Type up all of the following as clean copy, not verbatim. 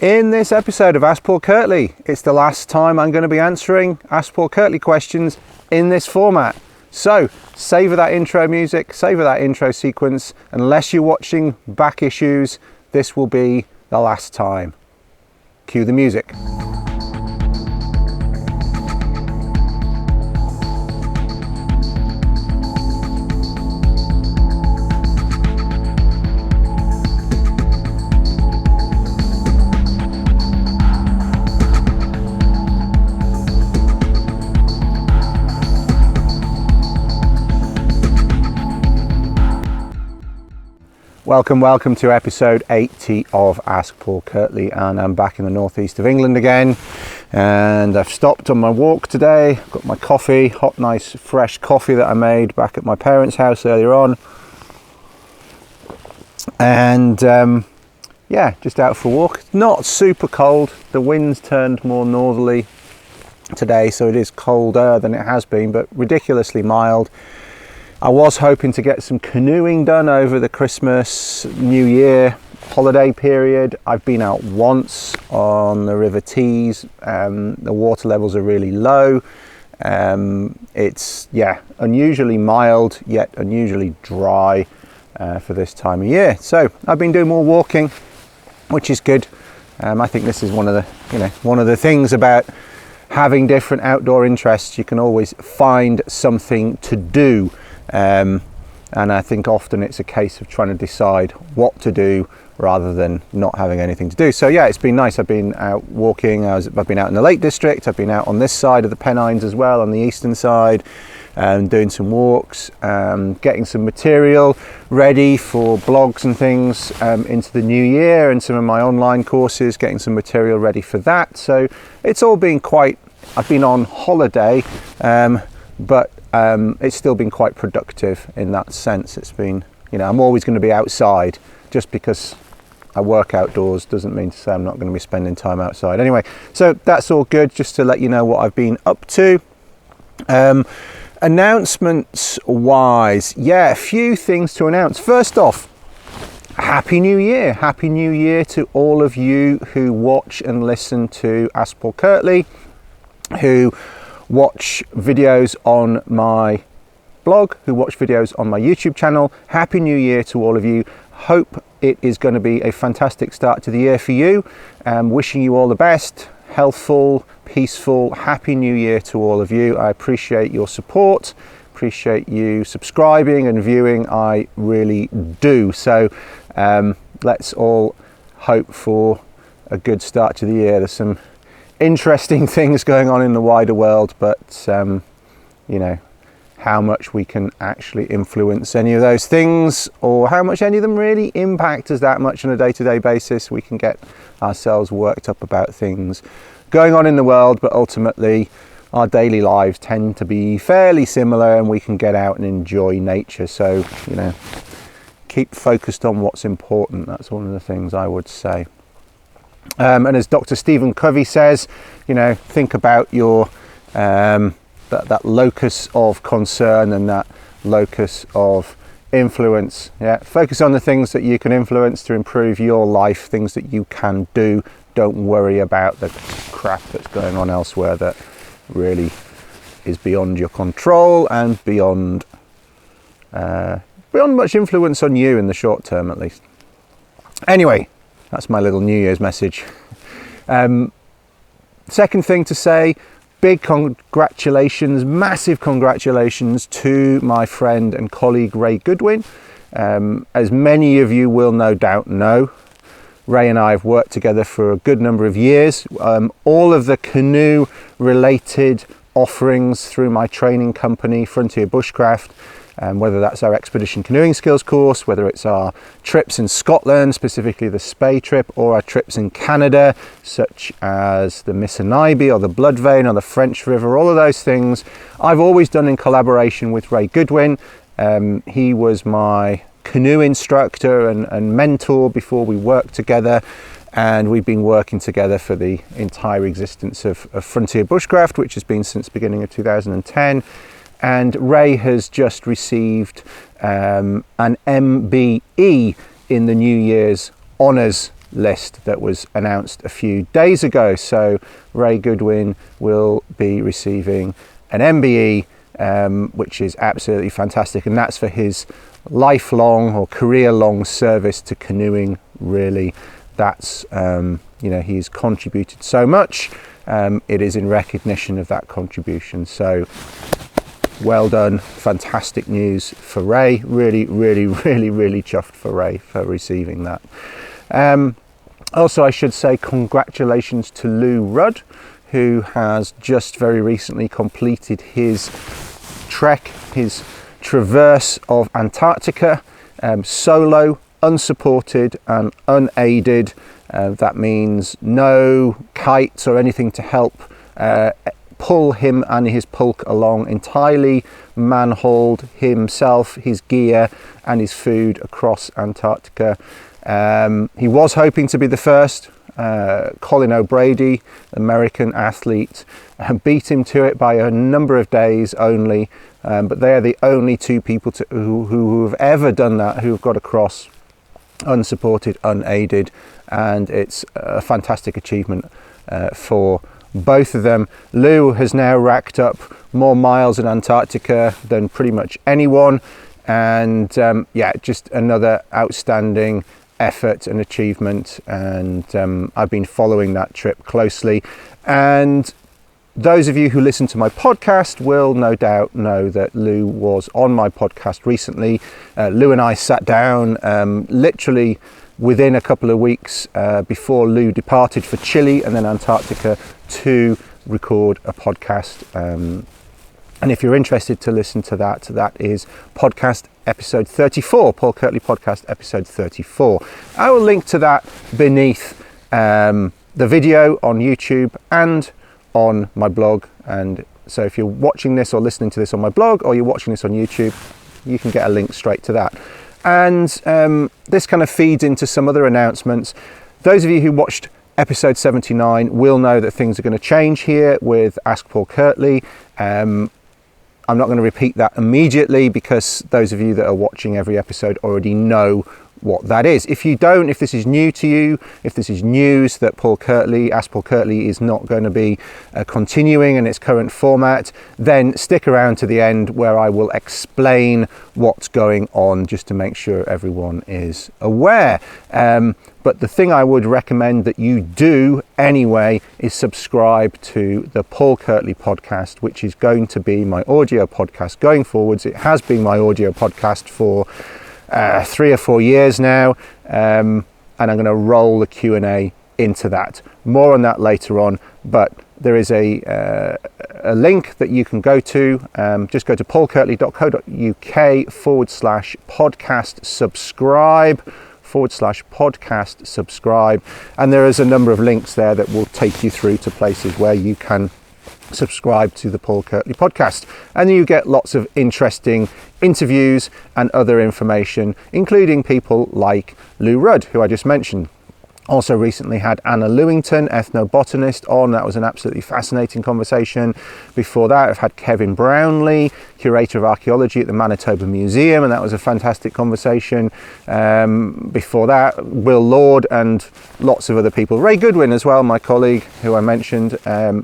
In this episode of Ask Paul Kirtley, it's the last time I'm going to be answering Ask Paul Kirtley questions in this format. So savour that intro music, savour that intro sequence. Unless you're watching back issues, this will be the last time. Cue the music. Welcome to episode 80 of Ask Paul Kirtley, and I'm back in the northeast of England again, and I've stopped on my walk today. I've got my coffee, hot nice fresh coffee that I made back at my parents' house earlier on, and yeah, just out for a walk. It's not super cold, the wind's turned more northerly today, so it is colder than it has been, but ridiculously mild. I was hoping to get some canoeing done over the Christmas, New Year holiday period. I've been out once on the River Tees. The water levels are really low. It's unusually mild yet unusually dry for this time of year. So I've been doing more walking, which is good. I think this is one of the things about having different outdoor interests. You can always find something to do. And I think often it's a case of trying to decide what to do rather than not having anything to do. So yeah, it's been nice. I've been out walking. I've been out in the Lake District. I've been out on this side of the Pennines as well, on the eastern side, doing some walks, getting some material ready for blogs and things into the new year, and some of my online courses, getting some material ready for that. So it's all been I've been on holiday, but it's still been quite productive in that sense. It's been, I'm always going to be outside. Just because I work outdoors doesn't mean to say I'm not going to be spending time outside. Anyway, so that's all good, just to let you know what I've been up to. Announcements wise, a few things to announce. First off, Happy New Year. Happy New Year to all of you who watch and listen to Ask Paul Kirtley, who watch videos on my blog, who watch videos on my YouTube channel. Happy New Year to all of you. Hope it is going to be a fantastic start to the year for you. Wishing you all the best, healthful, peaceful, happy New Year to all of you. I appreciate your support, appreciate you subscribing and viewing. I really do. So let's all hope for a good start to the year. There's some interesting things going on in the wider world, but how much we can actually influence any of those things, or how much any of them really impact us that much on a day-to-day basis. We can get ourselves worked up about things going on in the world, but ultimately our daily lives tend to be fairly similar, and we can get out and enjoy nature. So keep focused on what's important. That's one of the things I would say. And as Dr. Stephen Covey says, think about your that locus of concern and that locus of influence. Focus on the things that you can influence to improve your life, things that you can do. Don't worry about the crap that's going on elsewhere that really is beyond your control and beyond much influence on you in the short term, at least. Anyway, that's my little New Year's message. Second thing to say, big congratulations, massive congratulations to my friend and colleague Ray Goodwin. As many of you will no doubt know, Ray and I have worked together for a good number of years. All of the canoe related offerings through my training company, Frontier Bushcraft, whether that's our expedition canoeing skills course, whether it's our trips in Scotland, specifically the Spey trip, or our trips in Canada, such as the Missinaibi or the Blood Vein or the French River, all of those things I've always done in collaboration with Ray Goodwin. He was my canoe instructor and mentor before we worked together, and we've been working together for the entire existence of Frontier Bushcraft, which has been since the beginning of 2010. And Ray has just received an MBE in the New Year's Honours list that was announced a few days ago. So Ray Goodwin will be receiving an MBE, which is absolutely fantastic, and that's for his lifelong or career-long service to canoeing. Really, that's he's contributed so much. It is in recognition of that contribution. So well done, fantastic news for Ray. Really chuffed for Ray for receiving that. Also, I should say congratulations to Lou Rudd, who has just very recently completed his trek, his traverse of Antarctica, solo, unsupported and unaided. That means no kites or anything to help pull him and his pulk along, entirely man-hauled himself, his gear and his food across Antarctica. He was hoping to be the first. Colin O'Brady, American athlete, beat him to it by a number of days only, but they are the only two people who have ever done that, who have got across unsupported, unaided, and it's a fantastic achievement for both of them. Lou has now racked up more miles in Antarctica than pretty much anyone, and just another outstanding effort and achievement, and I've been following that trip closely. And those of you who listen to my podcast will no doubt know that Lou was on my podcast recently. Lou and I sat down literally within a couple of weeks before Lou departed for Chile and then Antarctica to record a podcast. And if you're interested to listen to that, that is podcast episode 34, Paul Kirtley podcast episode 34. I will link to that beneath the video on YouTube and on my blog. And so if you're watching this or listening to this on my blog, or you're watching this on YouTube, you can get a link straight to that. And this kind of feeds into some other announcements. Those of you who watched episode 79 will know that things are going to change here with Ask Paul Kirtley. I'm not going to repeat that immediately because those of you that are watching every episode already know what that is. If you don't, if this is new to you, if this is news that Paul Kirtley, Ask Paul Kirtley is not going to be continuing in its current format, then stick around to the end where I will explain what's going on, just to make sure everyone is aware. But the thing I would recommend that you do anyway is subscribe to the Paul Kirtley podcast, which is going to be my audio podcast going forwards. It has been my audio podcast for 3 or 4 years now, and I'm going to roll the Q&A into that. More on that later on, but there is a link that you can go to. Just go to paulkirtley.co.uk/podcast subscribe, and there is a number of links there that will take you through to places where you can subscribe to the Paul Kirtley podcast, and you get lots of interesting interviews and other information, including people like Lou Rudd, who I just mentioned. Also recently had Anna Lewington, ethnobotanist, on. That was an absolutely fascinating conversation. Before that, I've had Kevin Brownlee, curator of archaeology at the Manitoba Museum, and that was a fantastic conversation. Before that, Will Lord and lots of other people. Ray Goodwin as well, my colleague who I mentioned.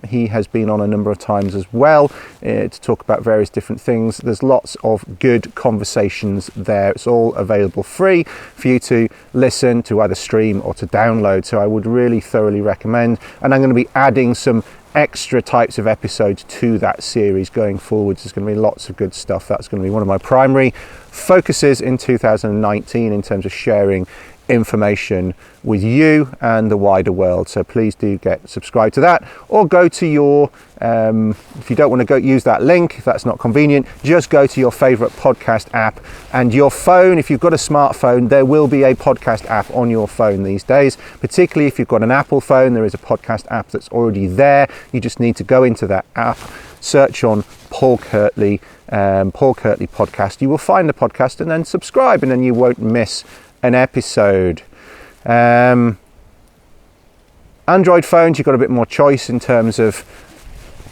He has been on a number of times as well to talk about various different things. There's lots of good conversations there. It's all available free for you to listen to, either stream or to download. So I would really thoroughly recommend, and I'm going to be adding some extra types of episodes to that series going forwards. There's going to be lots of good stuff. That's going to be one of my primary focuses in 2019 in terms of sharing information with you and the wider world. So please do get subscribed to that, or go to your if you don't want to go use that link, if that's not convenient, just go to your favorite podcast app, and your phone, if you've got a smartphone, there will be a podcast app on your phone these days. Particularly if you've got an Apple phone, there is a podcast app that's already there. You just need to go into that app, search on Paul Kirtley podcast. You will find the podcast and then subscribe, and then you won't miss an episode. Android phones, you've got a bit more choice in terms of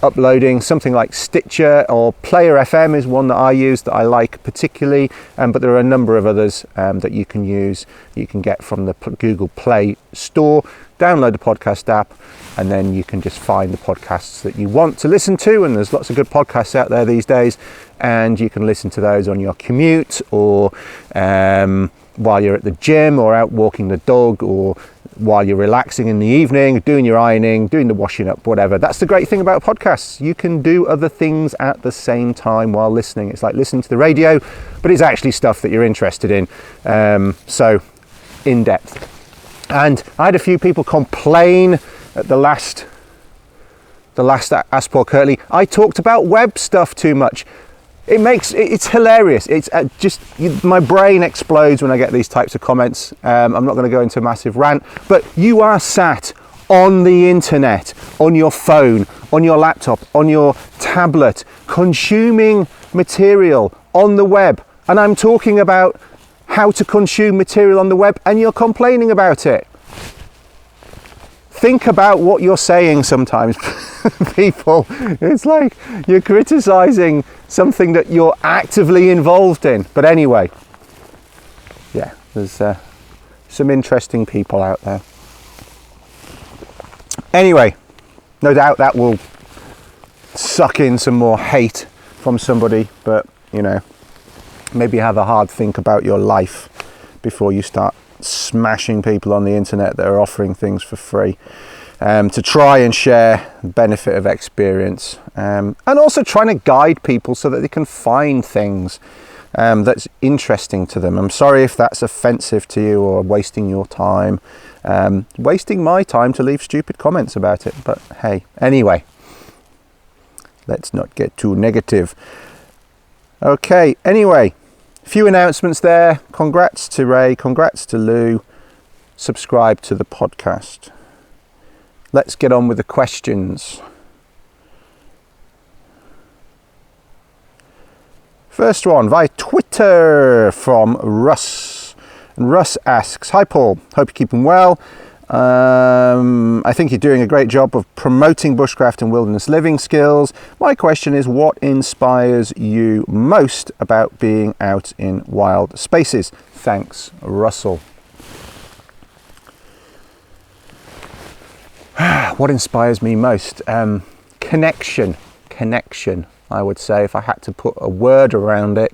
uploading. Something like Stitcher or Player FM is one that I use that I like particularly, but there are a number of others that you can use. You can get from the Google Play Store. Download the podcast app, and then you can just find the podcasts that you want to listen to, and there's lots of good podcasts out there these days, and you can listen to those on your commute, or while you're at the gym, or out walking the dog, or while you're relaxing in the evening, doing your ironing, doing the washing up, whatever. That's the great thing about podcasts. You can do other things at the same time while listening. It's like listening to the radio, but it's actually stuff that you're interested in. So in depth. And I had a few people complain at the last Ask Paul Kirtley. I talked about web stuff too much. It's hilarious. It's my brain explodes when I get these types of comments. I'm not going to go into a massive rant, but you are sat on the internet, on your phone, on your laptop, on your tablet, consuming material on the web, and I'm talking about how to consume material on the web, and you're complaining about it. Think about what you're saying sometimes, people. It's like you're criticizing something that you're actively involved in. But anyway, yeah, there's some interesting people out there. Anyway, no doubt that will suck in some more hate from somebody, but you know, maybe have a hard think about your life before you start smashing people on the internet that are offering things for free, to try and share the benefit of experience, and also trying to guide people so that they can find things that's interesting to them. I'm sorry if that's offensive to you or wasting your time, wasting my time to leave stupid comments about it, but hey, anyway, let's not get too negative. Okay, anyway, few announcements there. Congrats to Ray, congrats to Lou. Subscribe to the podcast. Let's get on with the questions. First one via Twitter from Russ. And Russ asks, "Hi Paul, hope you're keeping well. I think you're doing a great job of promoting bushcraft and wilderness living skills. My question is, what inspires you most about being out in wild spaces? Thanks, Russell." What inspires me most? Connection, I would say, if I had to put a word around it.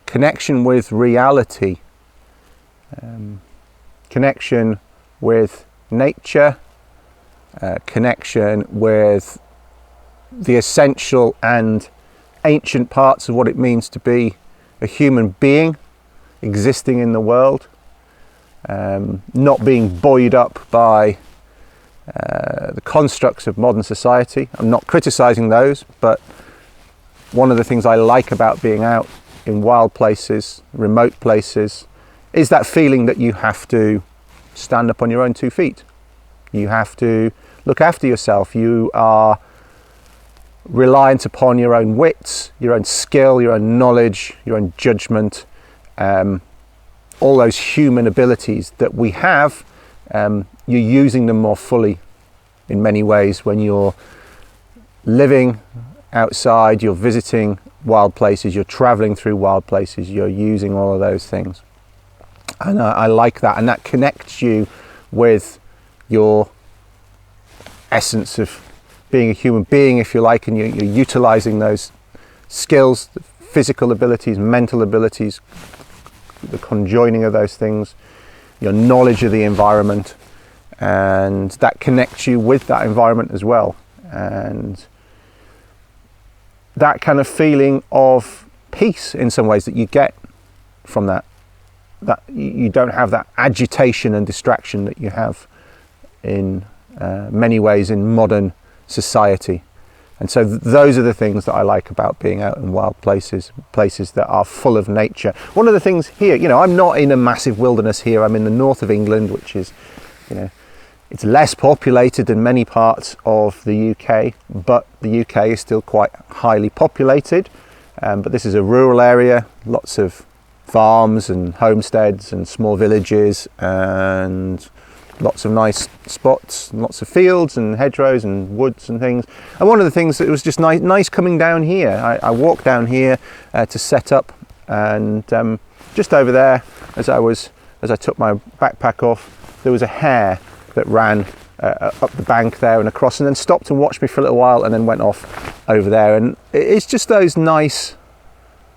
Connection with reality. Connection with nature, connection with the essential and ancient parts of what it means to be a human being existing in the world, not being buoyed up by the constructs of modern society. I'm not criticizing those, but one of the things I like about being out in wild places, remote places, is that feeling that you have to stand up on your own 2 feet. You have to look after yourself. You are reliant upon your own wits, your own skill, your own knowledge, your own judgment, all those human abilities that we have. You're using them more fully in many ways when you're living outside, you're visiting wild places, you're traveling through wild places, you're using all of those things. And I like that, and that connects you with your essence of being a human being, if you like, and you're utilizing those skills, the physical abilities, mental abilities, the conjoining of those things, your knowledge of the environment, and that connects you with that environment as well. And that kind of feeling of peace in some ways that you get from that you don't have that agitation and distraction that you have in many ways in modern society. And so those are the things that I like about being out in wild places that are full of nature. One of the things here, you know, I'm not in a massive wilderness here. I'm in the north of England, which is, you know, it's less populated than many parts of the UK, but the UK is still quite highly populated. But this is a rural area, lots of farms and homesteads and small villages and lots of nice spots, lots of fields and hedgerows and woods and things. And one of the things that was just nice coming down here, I walked down here to set up, and just over there, as I took my backpack off, there was a hare that ran up the bank there and across, and then stopped and watched me for a little while, and then went off over there. And it's just those nice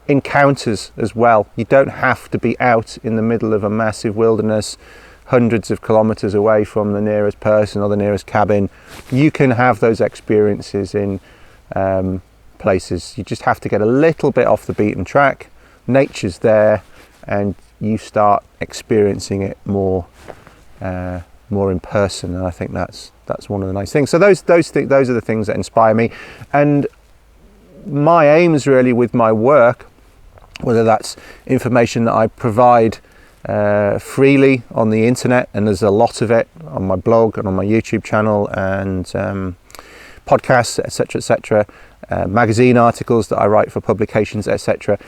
encounters as well. You don't have to be out in the middle of a massive wilderness, hundreds of kilometers away from the nearest person or the nearest cabin. You can have those experiences in places. You just have to get a little bit off the beaten track. Nature's there, and you start experiencing it more in person. And I think that's one of the nice things. So those are the things that inspire me. And my aims really with my work, whether that's information that I provide freely on the internet, and there's a lot of it on my blog and on my YouTube channel, and podcasts, etc., magazine articles that I write for publications, etc.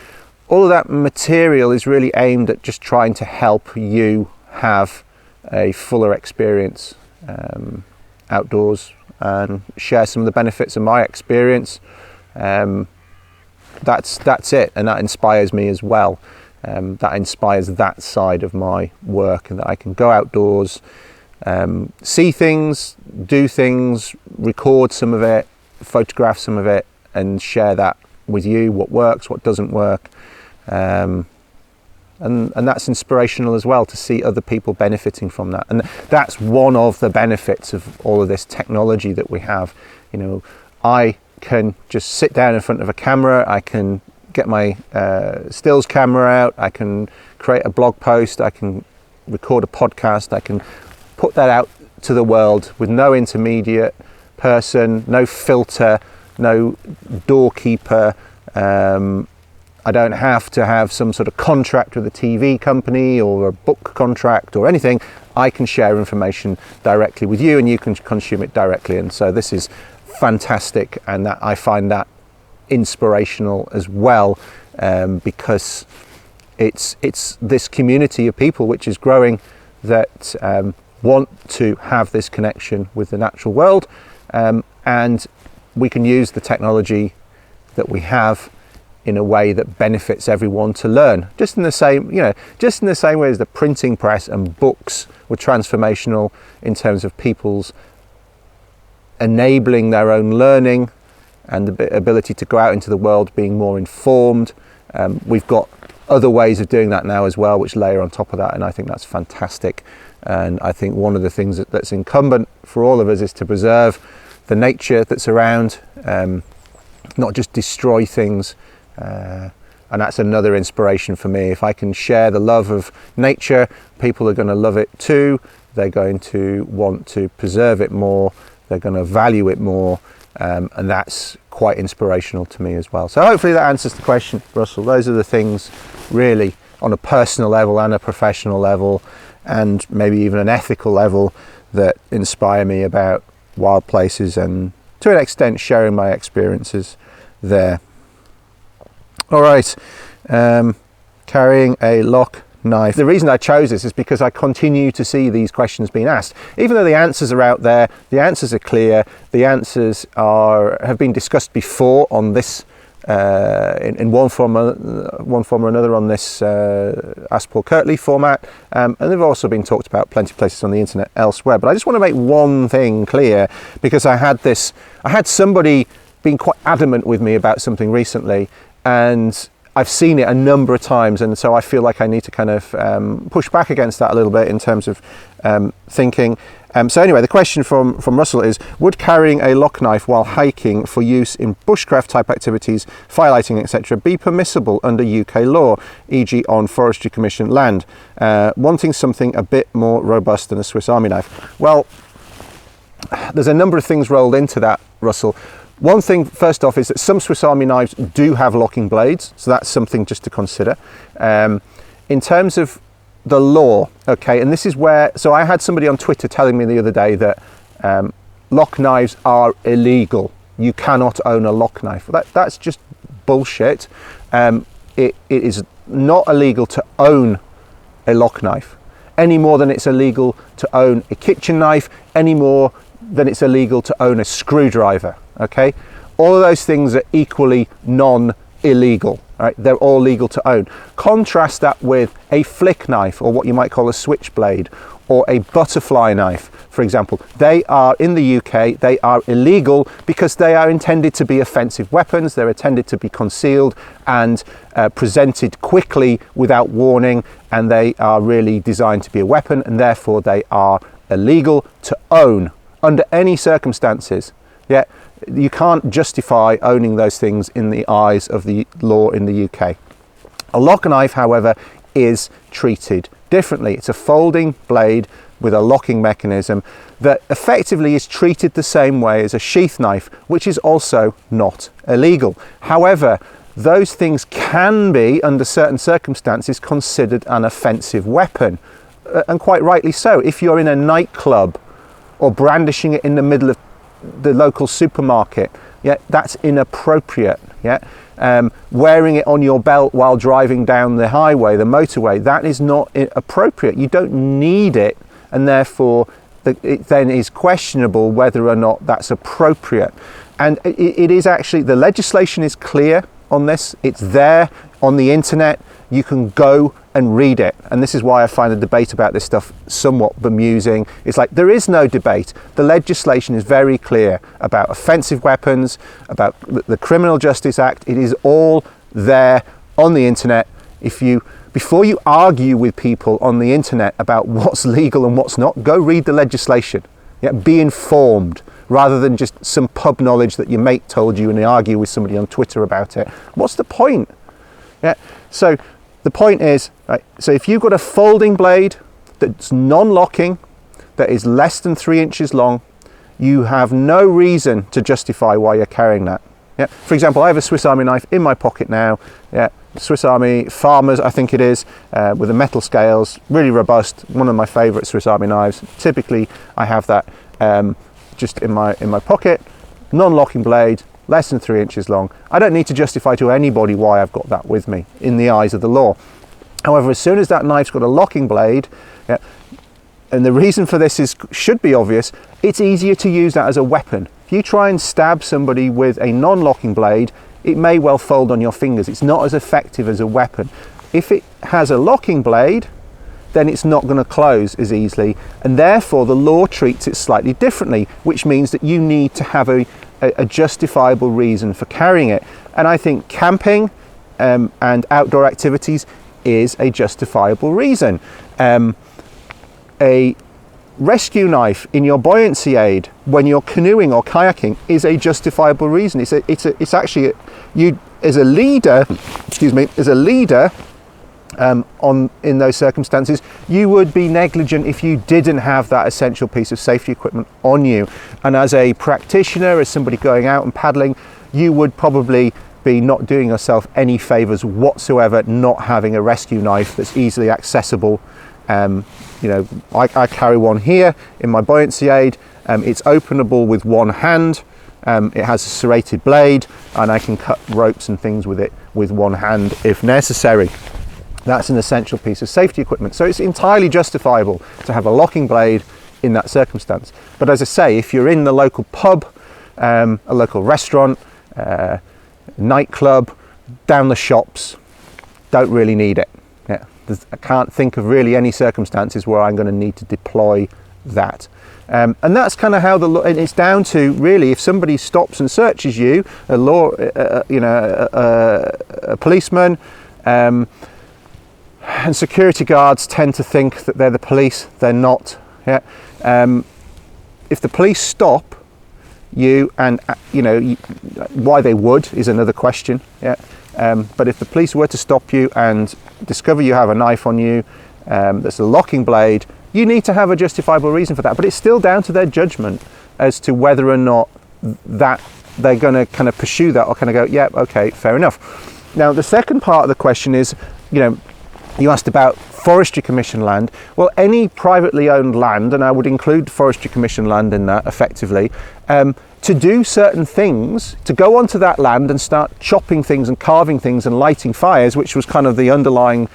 All of that material is really aimed at just trying to help you have a fuller experience outdoors, and share some of the benefits of my experience. That's it, and that inspires me as well. That inspires that side of my work, and that I can go outdoors, see things, do things, record some of it, photograph some of it, and share that with you, what works, what doesn't work. And that's inspirational as well, to see other people benefiting from that. And that's one of the benefits of all of this technology that we have. You know, I can just sit down in front of a camera, I can get my stills camera out, I can create a blog post, I can record a podcast, I can put that out to the world with no intermediate person, no filter, no doorkeeper. I don't have to have some sort of contract with a TV company or a book contract or anything. I can share information directly with you, and you can consume it directly. And so this is fantastic, and that I find that inspirational as well, because it's this community of people which is growing that want to have this connection with the natural world, and we can use the technology that we have in a way that benefits everyone to learn. Just in the same way as the printing press and books were transformational in terms of people's enabling their own learning and the ability to go out into the world being more informed. We've got other ways of doing that now as well, which layer on top of that, and I think that's fantastic. And I think one of the things that's incumbent for all of us is to preserve the nature that's around, not just destroy things. And that's another inspiration for me. If I can share the love of nature, people are going to love it too. They're going to want to preserve it more. They're going to value it more. And that's quite inspirational to me as well. So hopefully that answers the question, Russell. Those are the things really on a personal level and a professional level, and maybe even an ethical level, that inspire me about wild places, and to an extent sharing my experiences there. All right, carrying a lock knife. The reason I chose this is because I continue to see these questions being asked. Even though the answers are out there, the answers are clear, the answers have been discussed before on this, in one form or another on this Ask Paul Kirtley format, and they've also been talked about plenty of places on the internet elsewhere. But I just want to make one thing clear, because I had somebody being quite adamant with me about something recently, and I've seen it a number of times, and so I feel like I need to kind of push back against that a little bit in terms of thinking. So anyway, the question from Russell is, would carrying a lock knife while hiking for use in bushcraft type activities, firelighting, etc., be permissible under UK law, e.g. on Forestry Commission land? Wanting something a bit more robust than a Swiss Army knife. Well, there's a number of things rolled into that, Russell. One thing, first off, is that some Swiss Army knives do have locking blades, so that's something just to consider. In terms of the law, okay, and this is where, so I had somebody on Twitter telling me the other day that lock knives are illegal. You cannot own a lock knife. That's just bullshit. It is not illegal to own a lock knife. any more than it's illegal to own a kitchen knife, any more than it's illegal to own a screwdriver, okay? All of those things are equally non-illegal, right? They're all legal to own. Contrast that with a flick knife, or what you might call a switchblade, or a butterfly knife, for example. They are, in the UK, they are illegal because they are intended to be offensive weapons. They're intended to be concealed and presented quickly without warning, and they are really designed to be a weapon, and therefore they are illegal to own under any circumstances. Yeah, you can't justify owning those things in the eyes of the law in the UK. A lock knife, however, is treated differently. It's a folding blade with a locking mechanism that effectively is treated the same way as a sheath knife, which is also not illegal. However, those things can be, under certain circumstances, considered an offensive weapon, and quite rightly so. If you're in a nightclub or brandishing it in the middle of the local supermarket, yeah, that's inappropriate. Yeah, wearing it on your belt while driving down the highway, the motorway, that is not appropriate. You don't need it, and therefore it then is questionable whether or not that's appropriate. And it is actually, the legislation is clear on this. It's there on the internet. You can go and read it. And this is why I find the debate about this stuff somewhat bemusing. It's like, there is no debate. The legislation is very clear about offensive weapons, about the Criminal Justice Act. It is all there on the internet. Before you argue with people on the internet about what's legal and what's not, go read the legislation. Yeah, be informed, rather than just some pub knowledge that your mate told you and you argue with somebody on Twitter about it. What's the point? Yeah, so the point is, right, so if you've got a folding blade that's non-locking, that is less than 3 inches long, you have no reason to justify why you're carrying that. Yeah. For example, I have a Swiss Army knife in my pocket now. Yeah, Swiss Army Farmers, I think it is, with the metal scales, really robust. One of my favourite Swiss Army knives. Typically, I have that just in my pocket. Non-locking blade, less than 3 inches long. I don't need to justify to anybody why I've got that with me in the eyes of the law. However, as soon as that knife's got a locking blade, yeah, and the reason for this should be obvious, it's easier to use that as a weapon. If you try and stab somebody with a non-locking blade, it may well fold on your fingers. It's not as effective as a weapon. If it has a locking blade, then it's not going to close as easily, and therefore the law treats it slightly differently, which means that you need to have a justifiable reason for carrying it. And I think camping and outdoor activities is a justifiable reason. A rescue knife in your buoyancy aid when you're canoeing or kayaking is a justifiable reason. It's actually, you as a leader, in those circumstances, you would be negligent if you didn't have that essential piece of safety equipment on you. And as a practitioner, as somebody going out and paddling, you would probably be not doing yourself any favors whatsoever not having a rescue knife that's easily accessible. I carry one here in my buoyancy aid. It's openable with one hand. It has a serrated blade, and I can cut ropes and things with it with one hand if necessary. That's an essential piece of safety equipment. So it's entirely justifiable to have a locking blade in that circumstance. But as I say, if you're in the local pub, a local restaurant, nightclub, down the shops, don't really need it. Yeah. I can't think of really any circumstances where I'm going to need to deploy that. And that's kind of how and it's down to really, if somebody stops and searches you, a policeman, and security guards tend to think that they're the police. They're not. Yeah. If the police stop you, and why they would is another question. Yeah. But if the police were to stop you and discover you have a knife on you that's a locking blade, you need to have a justifiable reason for that. But it's still down to their judgment as to whether or not that they're going to kind of pursue that, or kind of go, yeah, okay, fair enough. Now, the second part of the question is, you asked about Forestry Commission land. Well, any privately owned land, and I would include Forestry Commission land in that effectively, to do certain things, to go onto that land and start chopping things and carving things and lighting fires, which was kind of the underlying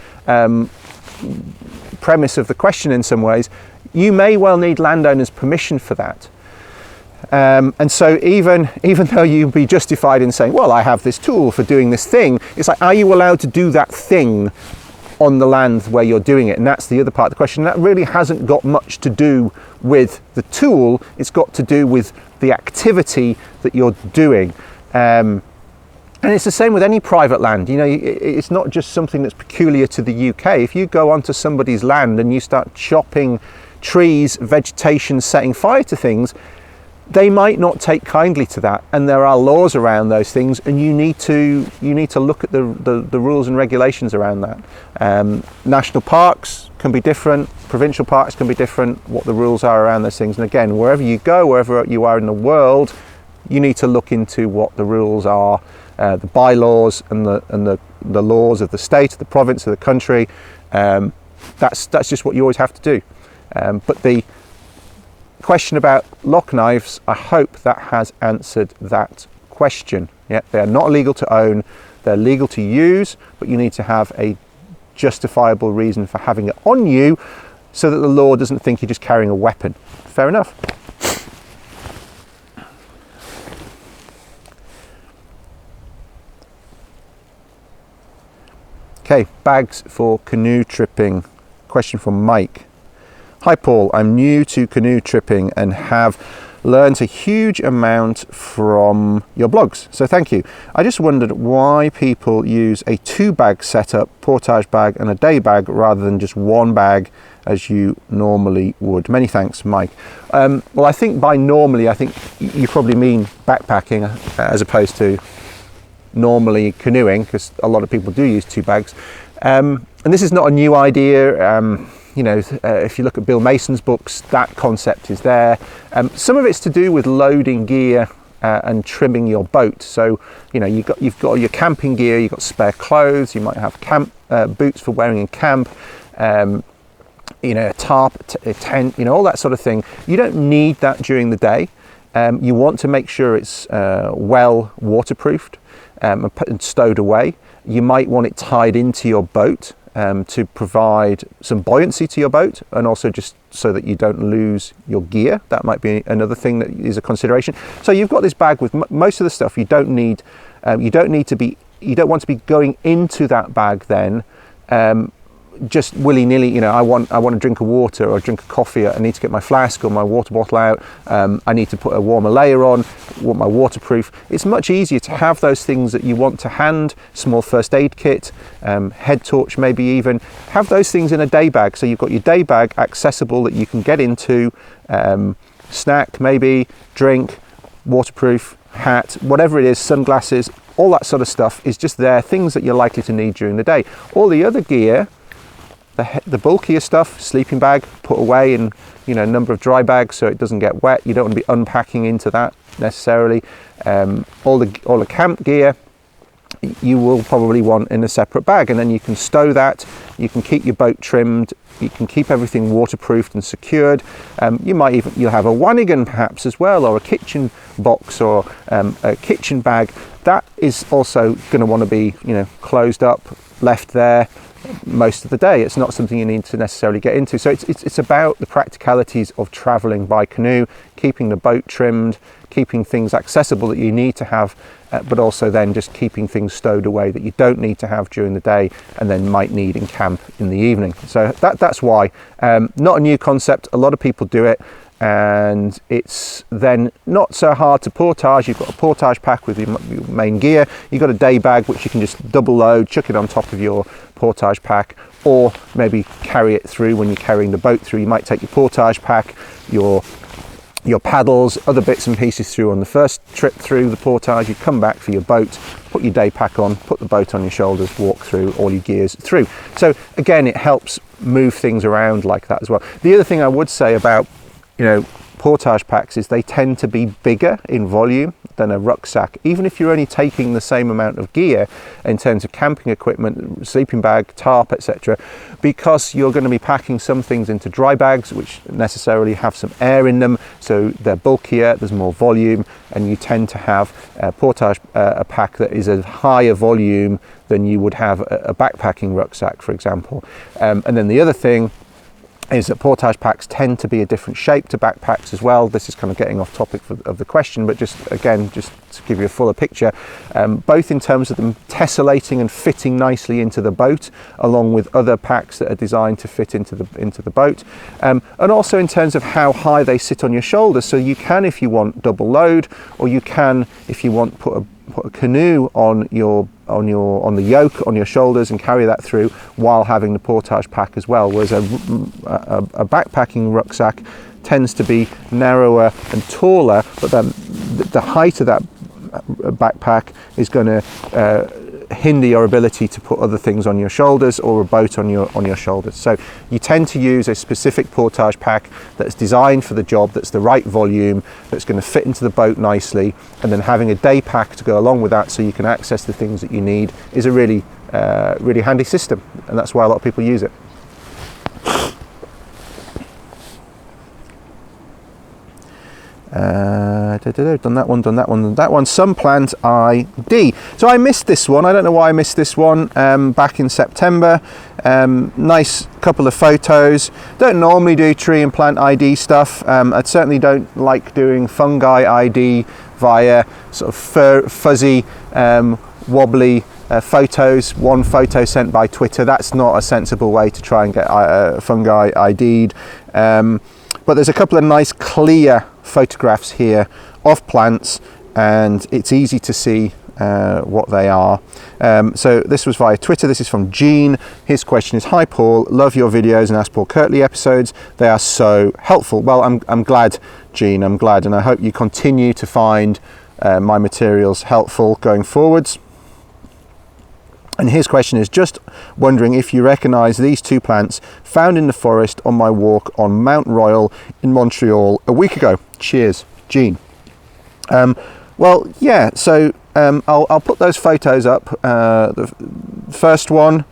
premise of the question in some ways, you may well need landowners' permission for that. And so even though you'd be justified in saying, well, I have this tool for doing this thing, it's like, are you allowed to do that thing on the land where you're doing it? And that's the other part of the question. That really hasn't got much to do with the tool. It's got to do with the activity that you're doing. And it's the same with any private land. You know, it's not just something that's peculiar to the UK. If you go onto somebody's land and you start chopping trees, vegetation, setting fire to things, they might not take kindly to that, and there are laws around those things, and you need to look at the rules and regulations around that. National parks can be different, provincial parks can be different, what the rules are around those things. And again, wherever you go, wherever you are in the world, you need to look into what the rules are, the bylaws and the laws of the state, of the province, of the country. That's just what you always have to do. But the question about lock knives, I hope that has answered that question. Yeah, they are not illegal to own, they're legal to use, but you need to have a justifiable reason for having it on you so that the law doesn't think you're just carrying a weapon. Fair enough. Okay, bags for canoe tripping. Question from Mike. Hi Paul, I'm new to canoe tripping and have learned a huge amount from your blogs, so thank you. I just wondered why people use a 2-bag setup, portage bag and a day bag, rather than just 1 bag as you normally would. Many thanks, Mike. Well, I think by normally, I think you probably mean backpacking as opposed to normally canoeing, because a lot of people do use 2 bags. And this is not a new idea. You know, if you look at Bill Mason's books, that concept is there. Some of it's to do with loading gear and trimming your boat. So, you know, you've got your camping gear, you've got spare clothes, you might have camp boots for wearing in camp, you know, a tarp, a tent, you know, all that sort of thing. You don't need that during the day. You want to make sure it's well waterproofed and stowed away. You might want it tied into your boat to provide some buoyancy to your boat, and also just so that you don't lose your gear. That might be another thing that is a consideration. So you've got this bag with most of the stuff you don't need. You don't want to be going into that bag then just willy-nilly. You know, I want to drink a water or drink a coffee, I need to get my flask or my water bottle out, I need to put a warmer layer on, want my waterproof. It's much easier to have those things that you want to hand, small first aid kit, head torch maybe even, have those things in a day bag, so you've got your day bag accessible that you can get into, snack maybe, drink, waterproof, hat, whatever it is, sunglasses, all that sort of stuff is just there, things that you're likely to need during the day. All the other gear, the bulkier stuff, sleeping bag, put away in, you know, a number of dry bags so it doesn't get wet. You don't want to be unpacking into that necessarily. All the camp gear you will probably want in a separate bag, and then you can stow that. You can keep your boat trimmed. You can keep everything waterproofed and secured. You'll have a wanigan perhaps as well, or a kitchen box, or a kitchen bag. That is also going to want to be, you know, closed up, left there most of the day. It's not something you need to necessarily get into. So it's about the practicalities of traveling by canoe, keeping the boat trimmed, keeping things accessible that you need to have, but also then just keeping things stowed away that you don't need to have during the day and then might need in camp in the evening. So that's why. Not a new concept. A lot of people do it, and it's then not so hard to portage. You've got a portage pack with your main gear. You've got a day bag which you can just double load, chuck it on top of your portage pack, or maybe carry it through when you're carrying the boat through. You might take your portage pack, your paddles, other bits and pieces through on the first trip through the portage. You come back for your boat, put your day pack on, put the boat on your shoulders, walk through, all your gears through. So again, it helps move things around like that as well. The other thing I would say about, you know, portage packs is they tend to be bigger in volume than a rucksack, even if you're only taking the same amount of gear in terms of camping equipment, sleeping bag, tarp, etc., because you're going to be packing some things into dry bags which necessarily have some air in them, so they're bulkier, there's more volume, and you tend to have a pack that is a higher volume than you would have a backpacking rucksack, for example. And then the other thing is that portage packs tend to be a different shape to backpacks as well. This is kind of getting off topic of the question, but just to give you a fuller picture, both in terms of them tessellating and fitting nicely into the boat, along with other packs that are designed to fit into the boat, and also in terms of how high they sit on your shoulders. So you can, if you want, double load, or you can, if you want, put a canoe on the yoke on your shoulders and carry that through while having the portage pack as well. Whereas a backpacking rucksack tends to be narrower and taller, but then the height of that backpack is going to hinder your ability to put other things on your shoulders, or a boat on your shoulders. So you tend to use a specific portage pack that's designed for the job, that's the right volume, that's going to fit into the boat nicely, and then having a day pack to go along with that so you can access the things that you need is a really really handy system, and that's why a lot of people use it. Done that one. Some plant ID. So I missed this one. I don't know why I missed this one back in September. Nice couple of photos. Don't normally do tree and plant ID stuff. I certainly don't like doing fungi ID via sort of fuzzy, wobbly photos. One photo sent by Twitter. That's not a sensible way to try and get fungi ID'd. But there's a couple of nice clear photographs here of plants, and it's easy to see what they are. So this was via Twitter. This is from Gene. His question is, "Hi Paul, love your videos and Ask Paul Kirtley episodes. They are so helpful." Well, I'm glad, Gene. I'm glad, and I hope you continue to find my materials helpful going forwards. And his question is, just wondering if you recognise these two plants found in the forest on my walk on Mount Royal in Montreal a week ago. Cheers, Gene. Well, yeah, so I'll put those photos up. The first one,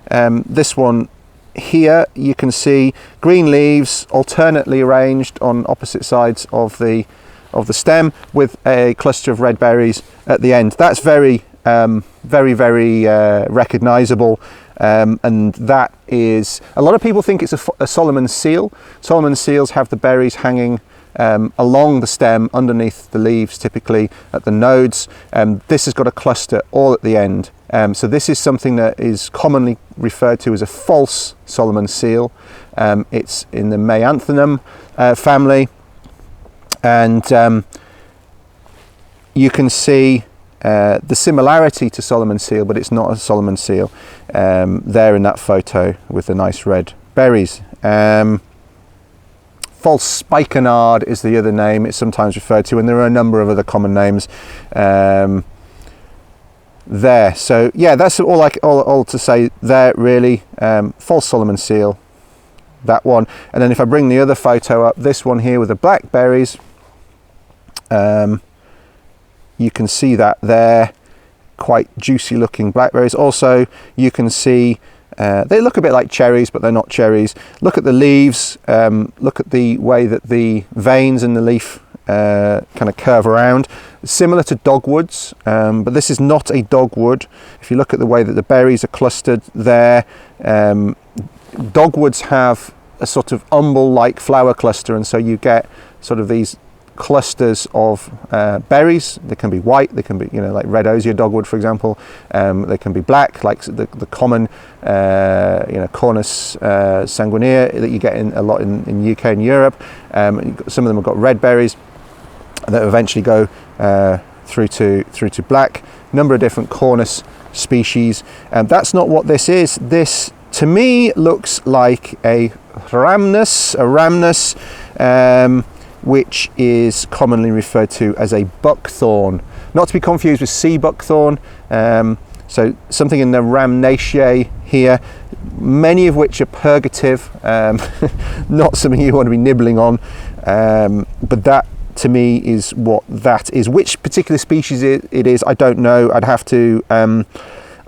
this one here, you can see green leaves alternately arranged on opposite sides of the stem with a cluster of red berries at the end. That's very recognizable, and that is, a lot of people think it's a Solomon seal. Solomon seals have the berries hanging along the stem underneath the leaves, typically at the nodes. This has got a cluster all at the end, so this is something that is commonly referred to as a false Solomon seal. It's in the Maianthenum family, and you can see the similarity to Solomon seal, but it's not a Solomon seal there in that photo with the nice red berries. False spikenard is the other name it's sometimes referred to, and there are a number of other common names there. So yeah, that's all to say there, really. False Solomon seal, that one. And then if I bring the other photo up, this one here with the black berries, you can see that there, quite juicy looking blackberries. Also, you can see they look a bit like cherries, but they're not cherries. Look at the leaves, look at the way that the veins in the leaf kind of curve around, similar to dogwoods, but this is not a dogwood. If you look at the way that the berries are clustered there, dogwoods have a sort of umbel-like flower cluster, and so you get sort of these clusters of berries. They can be white, they can be, like red osier dogwood, for example. They can be black, like the common Cornus sanguinea that you get a lot in UK and Europe. Some of them have got red berries that eventually go through to black. Number of different Cornus species. That's not what this is. This, to me, looks like a rhamnus, which is commonly referred to as a buckthorn, not to be confused with sea buckthorn. So something in the Rhamnaceae here, many of which are purgative, not something you want to be nibbling on, but that to me is what that is. Which particular species it is, I don't know. I'd have to, I'm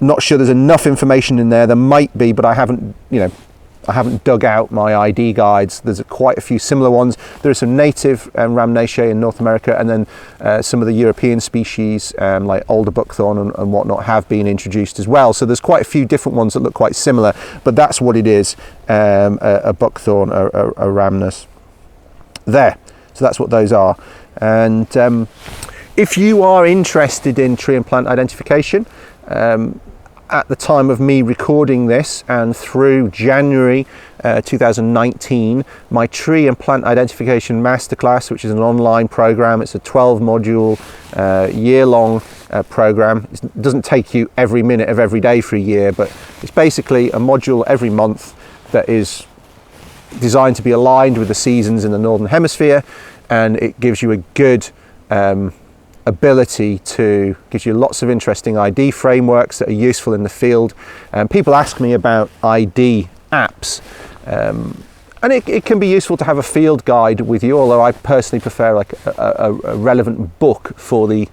not sure there's enough information in there. There might be, but I haven't, I haven't dug out my ID guides. There's quite a few similar ones. There are some native ramnaceae in North America, and then some of the European species like alder buckthorn and whatnot have been introduced as well. So there's quite a few different ones that look quite similar, but that's what it is, a buckthorn, a rhamnus there. So that's what those are. And if you are interested in tree and plant identification, at the time of me recording this and through January 2019, my tree and plant identification masterclass, which is an online program, it's a 12 module year-long program. It doesn't take you every minute of every day for a year, but it's basically a module every month that is designed to be aligned with the seasons in the Northern Hemisphere, and it gives you a good ability to, gives you lots of interesting ID frameworks that are useful in the field. People ask me about ID apps, and it can be useful to have a field guide with you, although I personally prefer like a relevant book for the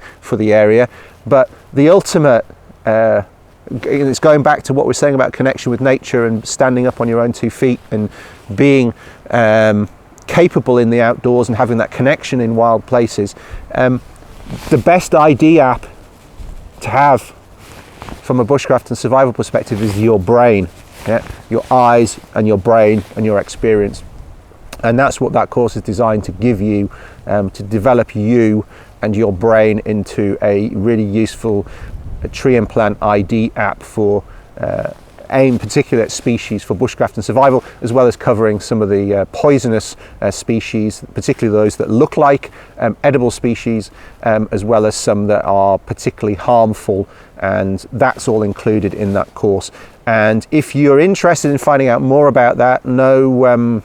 area. But the ultimate, it's going back to what we're saying about connection with nature and standing up on your own 2 feet and being capable in the outdoors and having that connection in wild places. The best ID app to have from a bushcraft and survival perspective is your brain, your eyes and your brain and your experience. And that's what that course is designed to give you, to develop you and your brain into a really useful tree and plant ID app for aimed particularly at species for bushcraft and survival, as well as covering some of the poisonous species, particularly those that look like edible species, as well as some that are particularly harmful, and that's all included in that course. And if you're interested in finding out more about that, no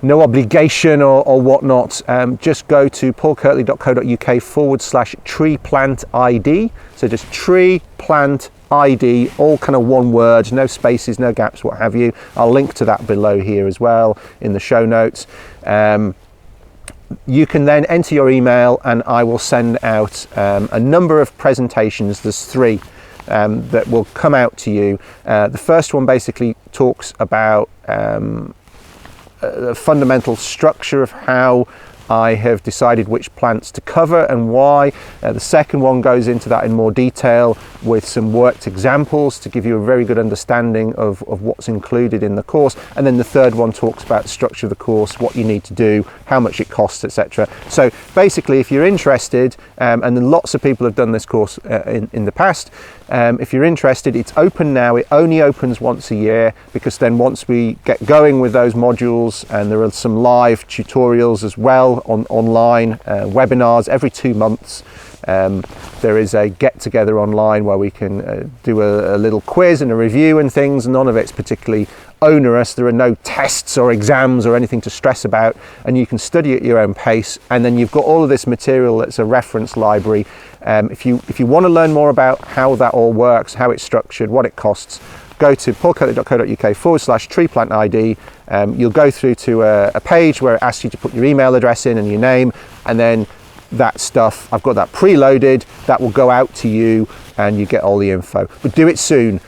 obligation or whatnot, just go to paulkirtley.co.uk/tree plant ID. So just tree plant ID, all kind of one word, no spaces, no gaps, what have you. I'll link to that below here as well in the show notes. You can then enter your email and I will send out a number of presentations. There's 3 that will come out to you. The first one basically talks about the fundamental structure of how I have decided which plants to cover and why. The second one goes into that in more detail with some worked examples to give you a very good understanding of what's included in the course. And then the third one talks about the structure of the course, what you need to do, how much it costs, etc. So basically, if you're interested, and then lots of people have done this course in the past, if you're interested, it's open now. It only opens once a year, because then once we get going with those modules, and there are some live tutorials as well online, webinars every 2 months. There is a get together online where we can do a little quiz and a review and things. None of it's particularly onerous. There are no tests or exams or anything to stress about, and you can study at your own pace. And then you've got all of this material that's a reference library. If you want to learn more about how that all works, how it's structured, what it costs, go to paulkirtley.co.uk/tree plant ID. You'll go through to a page where it asks you to put your email address in and your name, and then that stuff, I've got that preloaded, that will go out to you and you get all the info. But do it soon.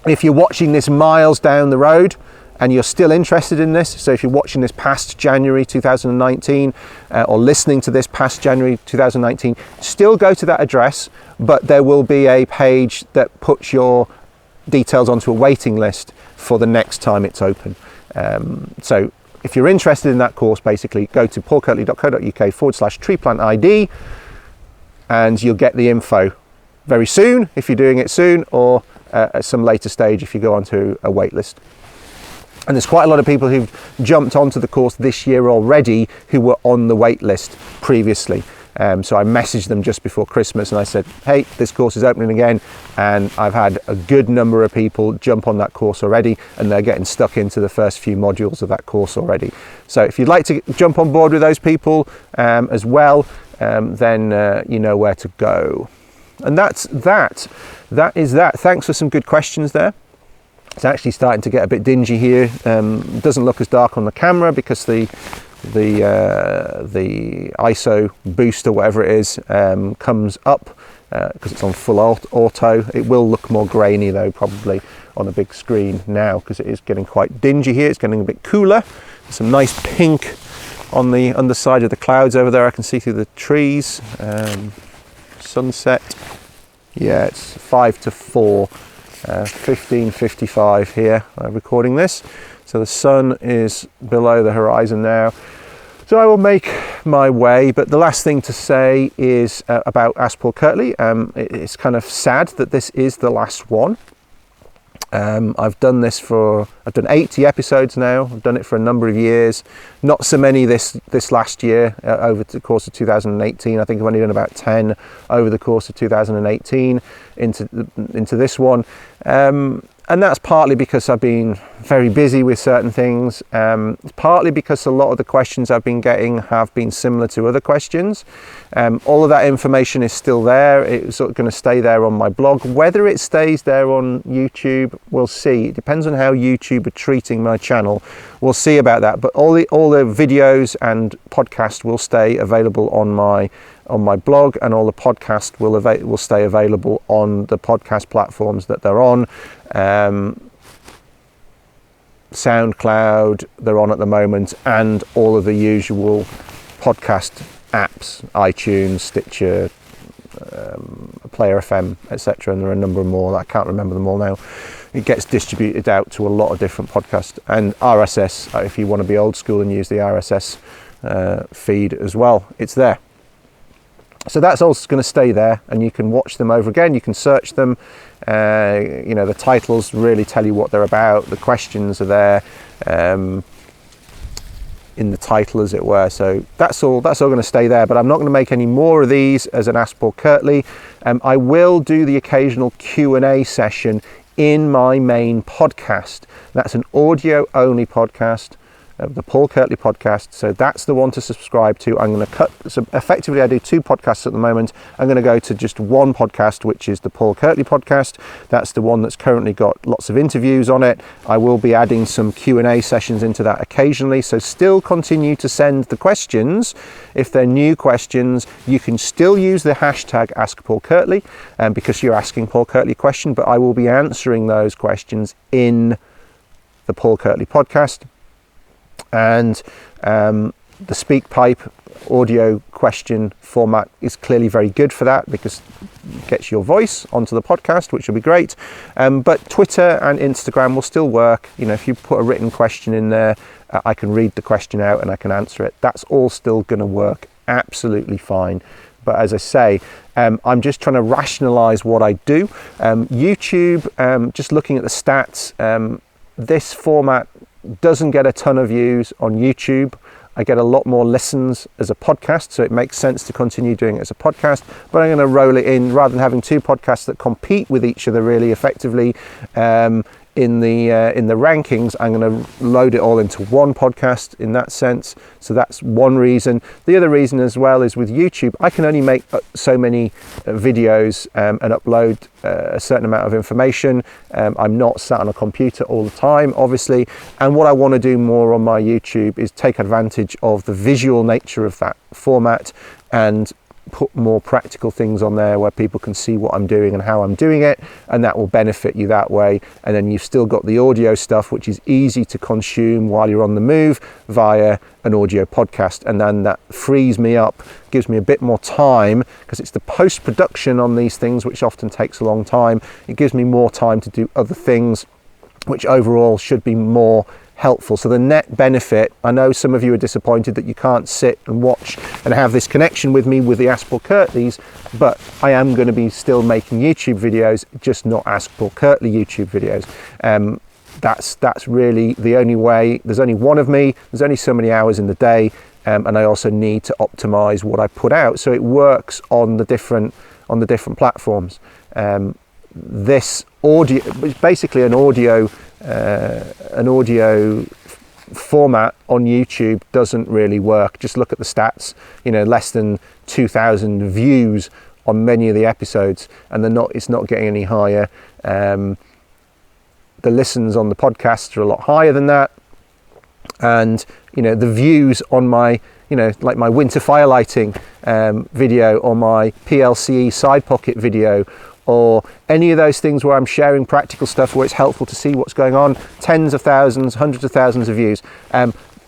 If you're watching this miles down the road and you're still interested in this, so if you're watching this past January 2019 or listening to this past January 2019, still go to that address, but there will be a page that puts your details onto a waiting list for the next time it's open. So if you're interested in that course, basically go to paulkirtley.co.uk/tree plant ID, and you'll get the info very soon if you're doing it soon, or at some later stage if you go onto a wait list. And there's quite a lot of people who've jumped onto the course this year already who were on the wait list previously. So I messaged them just before Christmas and I said, hey, this course is opening again, and I've had a good number of people jump on that course already, and they're getting stuck into the first few modules of that course already. So if you'd like to jump on board with those people as well, then you know where to go. And that's that. That is that. Thanks for some good questions there. It's actually starting to get a bit dingy here. It doesn't look as dark on the camera because the ISO boost or whatever it is comes up because it's on full auto. It will look more grainy though, probably on a big screen now, because it is getting quite dingy here. It's getting a bit cooler. There's some nice pink on the underside of the clouds over there. I can see through the trees. Sunset. Yeah, it's 5 to 4, 15:55 here. I'm recording this. So the sun is below the horizon now. So I will make my way, but the last thing to say is about Ask Paul Kirtley. It's kind of sad that this is the last one. I've done 80 episodes now. I've done it for a number of years. Not so many this last year, over the course of 2018. I think I've only done about 10 over the course of 2018 into this one. And that's partly because I've been very busy with certain things. It's partly because a lot of the questions I've been getting have been similar to other questions. All of that information is still there. It's sort of going to stay there on my blog. Whether it stays there on YouTube, we'll see. It depends on how YouTube are treating my channel. We'll see about that. But all the videos and podcasts will stay available on my blog, and all the podcasts will stay available on the podcast platforms that they're on. SoundCloud, they're on at the moment, and all of the usual podcast apps, iTunes, Stitcher, Player FM, etc. And there are a number more. I can't remember them all now. It gets distributed out to a lot of different podcasts, and RSS, if you want to be old school and use the RSS feed as well, it's there. So that's all going to stay there, and you can watch them over again. You can search them. The titles really tell you what they're about. The questions are there in the title, as it were. So that's all going to stay there. But I'm not going to make any more of these as an Ask Paul Kirtley. I will do the occasional Q&A session in my main podcast. That's an audio-only podcast. The Paul Kirtley podcast. So that's the one to subscribe to. I'm going to cut, so effectively I do 2 podcasts at the moment. I'm going to go to just one podcast, which is the Paul Kirtley podcast. That's the one that's currently got lots of interviews on it. I will be adding some Q&A sessions into that occasionally. So still continue to send the questions. If they're new questions, you can still use the hashtag AskPaulKirtley, because you're asking Paul Kirtley a question, but I will be answering those questions in the Paul Kirtley podcast. And the SpeakPipe audio question format is clearly very good for that, because it gets your voice onto the podcast, which will be great. But Twitter and Instagram will still work. If you put a written question in there, I can read the question out and I can answer it. That's all still going to work absolutely fine. But as I say, I'm just trying to rationalize what I do. YouTube, just looking at the stats, this format doesn't get a ton of views on YouTube. I get a lot more listens as a podcast, so it makes sense to continue doing it as a podcast. But I'm going to roll it in, rather than having 2 podcasts that compete with each other really effectively in the rankings. I'm going to load it all into one podcast in that sense. So that's one reason. The other reason as well is with YouTube, I can only make so many videos and upload a certain amount of information. I'm not sat on a computer all the time, obviously. And what I want to do more on my YouTube is take advantage of the visual nature of that format and put more practical things on there where people can see what I'm doing and how I'm doing it, and that will benefit you that way. And then you've still got the audio stuff, which is easy to consume while you're on the move via an audio podcast, and then that frees me up, gives me a bit more time, because it's the post-production on these things which often takes a long time. It gives me more time to do other things, which overall should be more helpful. So the net benefit, I know some of you are disappointed that you can't sit and watch and have this connection with me with the Ask Paul Kirtleys, but I am going to be still making YouTube videos, just not Ask Paul Kirtley YouTube videos. That's really the only way. There's only one of me, there's only so many hours in the day, and I also need to optimize what I put out so it works on the different platforms. This audio, it's basically an audio format on YouTube doesn't really work. Just look at the stats, less than 2,000 views on many of the episodes, and it's not getting any higher. The listens on the podcasts are a lot higher than that, and the views on my like my winter firelighting video or my PLCE side pocket video, or any of those things where I'm sharing practical stuff where it's helpful to see what's going on, tens of thousands, hundreds of thousands of views.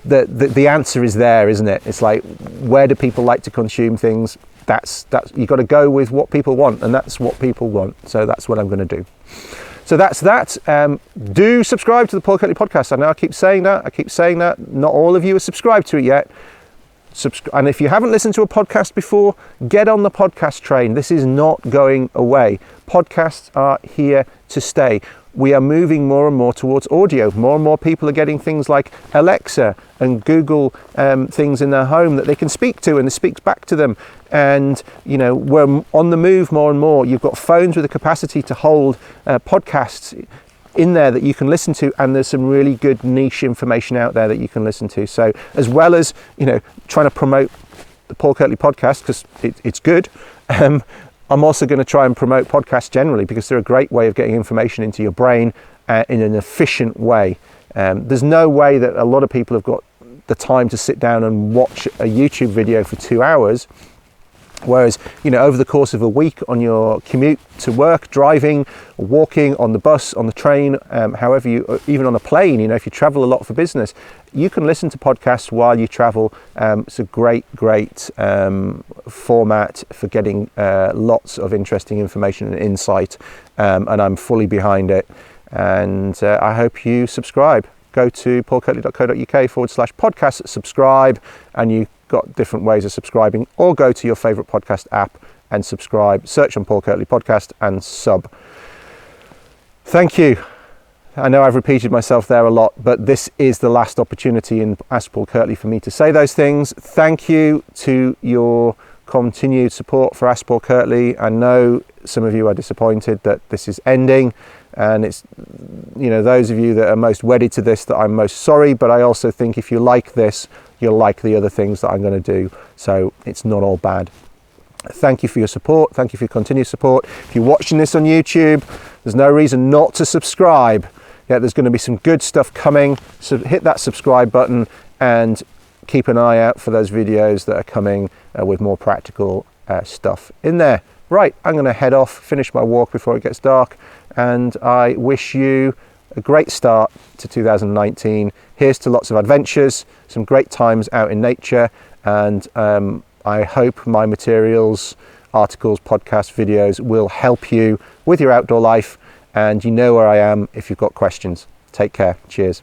The answer is there, isn't it? It's like, where do people like to consume things? That's you've got to go with what people want, and that's what people want. So that's what I'm going to do. So that's that. Do subscribe to the Paul Kirtley podcast. I know I keep saying that. Not all of you are subscribed to it yet. And if you haven't listened to a podcast before, get on the podcast train. This is not going away. Podcasts are here to stay. We are moving more and more towards audio. More and more people are getting things like Alexa and Google things in their home that they can speak to, and it speaks back to them. And, you know, we're on the move more and more. You've got phones with the capacity to hold podcasts in there that you can listen to, and there's some really good niche information out there that you can listen to. So as well as, you know, trying to promote the Paul Kirtley podcast, because it's good, I'm also going to try and promote podcasts generally, because they're a great way of getting information into your brain in an efficient way. There's no way that a lot of people have got the time to sit down and watch a YouTube video for 2 hours. Whereas, you know, over the course of a week on your commute to work, driving, walking, on the bus, on the train, however you, even on a plane, you know, if you travel a lot for business, you can listen to podcasts while you travel. It's a great format for getting lots of interesting information and insight, and I'm fully behind it. And I hope you subscribe. Go to paulkirtley.co.uk/podcast, subscribe, and you got different ways of subscribing, or go to your favorite podcast app and subscribe. Search on Paul Kirtley podcast and sub. Thank you. I know I've repeated myself there a lot, but this is the last opportunity in Ask Paul Kirtley for me to say those things. Thank you to your continued support for Ask Paul Kirtley. I know some of you are disappointed that this is ending, and it's, you know, those of you that are most wedded to this, that I'm most sorry, but I also think if you like this, you'll like the other things that I'm going to do. So it's not all bad. Thank you for your support. Thank you for your continued support. If you're watching this on YouTube, there's no reason not to subscribe. Yeah, there's going to be some good stuff coming. So hit that subscribe button and keep an eye out for those videos that are coming with more practical stuff in there. Right, I'm going to head off, finish my walk before it gets dark, and I wish you a great start to 2019. Here's to lots of adventures, some great times out in nature, and I hope my materials, articles, podcasts, videos will help you with your outdoor life, and you know where I am if you've got questions. Take care. Cheers.